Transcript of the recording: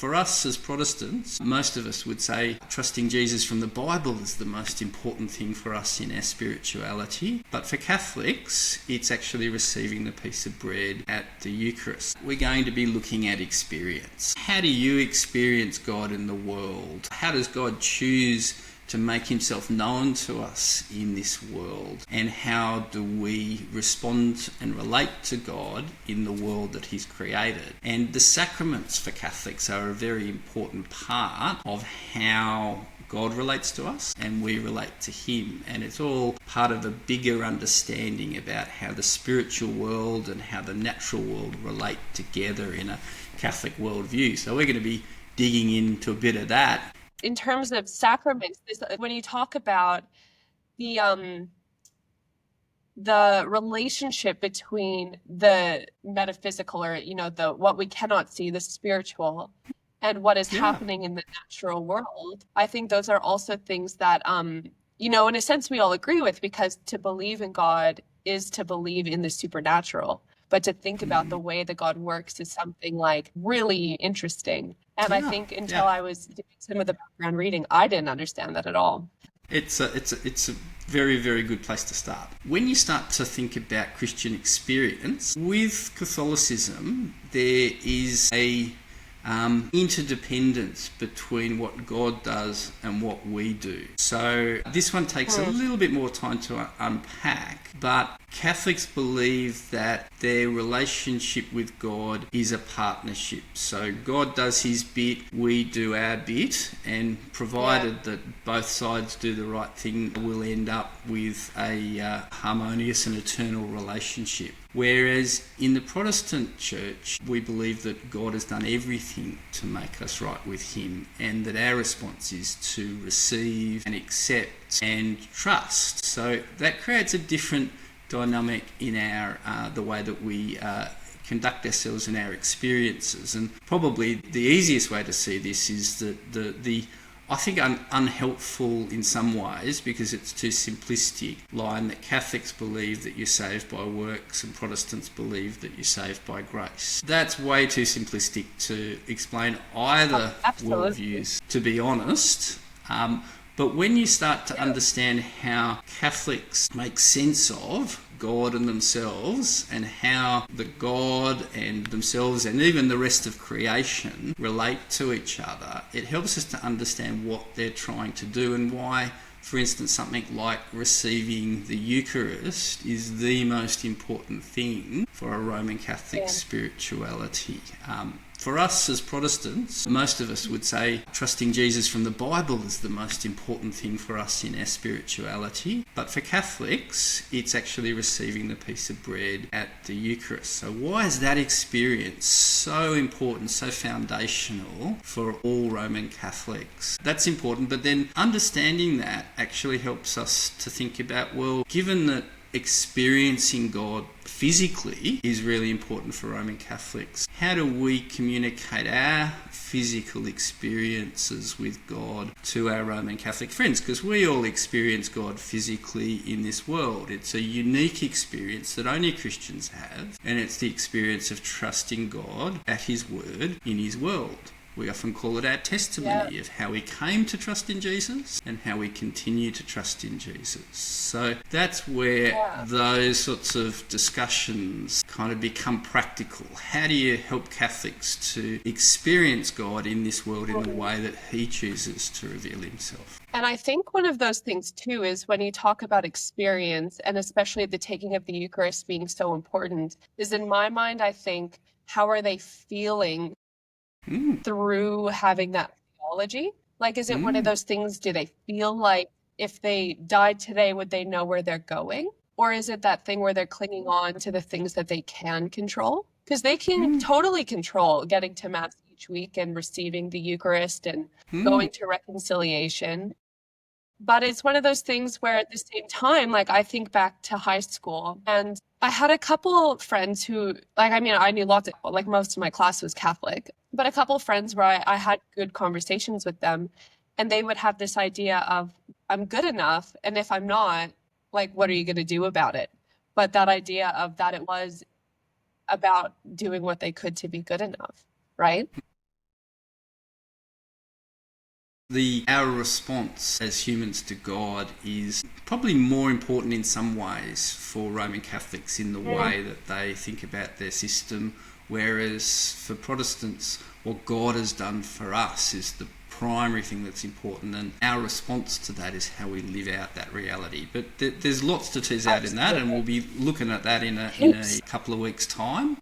For us as Protestants, most of us would say trusting Jesus from the Bible is the most important thing for us in our spirituality. But for Catholics, it's actually receiving the piece of bread at the Eucharist. We're going to be looking at experience. How do you experience God in the world? How does God choose to make himself known to us in this world? And how do we respond and relate to God in the world that he's created? And the sacraments for Catholics are a very important part of how God relates to us and we relate to him. And it's all part of a bigger understanding about how the spiritual world and how the natural world relate together in a Catholic worldview. So we're going to be digging into a bit of that. In terms of sacraments, when you talk about the relationship between the metaphysical, or the what we cannot see, the spiritual, and what is happening in the natural world, I think those are also things that in a sense we all agree with, because to believe in God is to believe in the supernatural. But to think about the way that God works is something like really interesting. And I think until I was doing some of the background reading, I didn't understand that at all. It's a very, very good place to start. When you start to think about Christian experience, with Catholicism, there is a interdependence between what God does and what we do. So this one takes a little bit more time to unpack, but Catholics believe that their relationship with God is a partnership. So God does his bit, we do our bit, and provided that both sides do the right thing, we'll end up with a harmonious and eternal relationship. Whereas in the Protestant church, we believe that God has done everything to make us right with him, and that our response is to receive and accept and trust. So that creates a different dynamic in our the way that we conduct ourselves in our experiences. And probably the easiest way to see this is that the I think unhelpful in some ways, because it's too simplistic, line that Catholics believe that you're saved by works and Protestants believe that you're saved by grace. That's way too simplistic to explain either worldviews, to be honest. But when you start to understand how Catholics make sense of God and themselves, and how the God and themselves and even the rest of creation relate to each other, it helps us to understand what they're trying to do and why, for instance, something like receiving the Eucharist is the most important thing for a Roman Catholic spirituality. For us as Protestants, most of us would say trusting Jesus from the Bible is the most important thing for us in our spirituality. But for Catholics, it's actually receiving the piece of bread at the Eucharist. So why is that experience so important, so foundational for all Roman Catholics? That's important, but then understanding that actually helps us to think about, well, given that experiencing God physically is really important for Roman Catholics, how do we communicate our physical experiences with God to our Roman Catholic friends? Because we all experience God physically in this world. It's a unique experience that only Christians have, and it's the experience of trusting God at his word in his world. We often call it our testimony of how we came to trust in Jesus and how we continue to trust in Jesus. So that's where those sorts of discussions kind of become practical. How do you help Catholics to experience God in this world in the way that he chooses to reveal himself? And I think one of those things too is when you talk about experience, and especially the taking of the Eucharist being so important, is in my mind, I think, how are they feeling through having that theology? Like, is it one of those things, do they feel like if they died today, would they know where they're going? Or is it that thing where they're clinging on to the things that they can control? Because they can totally control getting to Mass each week and receiving the Eucharist and going to reconciliation. But it's one of those things where at the same time, like I think back to high school, and I had a couple friends who, I knew lots of, like most of my class was Catholic, but a couple of friends where I had good conversations with them, and they would have this idea of, I'm good enough, and if I'm not, like, what are you going to do about it? But that idea of that it was about doing what they could to be good enough, right? Our response as humans to God is probably more important in some ways for Roman Catholics in the way that they think about their system, whereas for Protestants, what God has done for us is the primary thing that's important, and our response to that is how we live out that reality. But there's lots to tease out in that, and we'll be looking at that in a couple of weeks' time.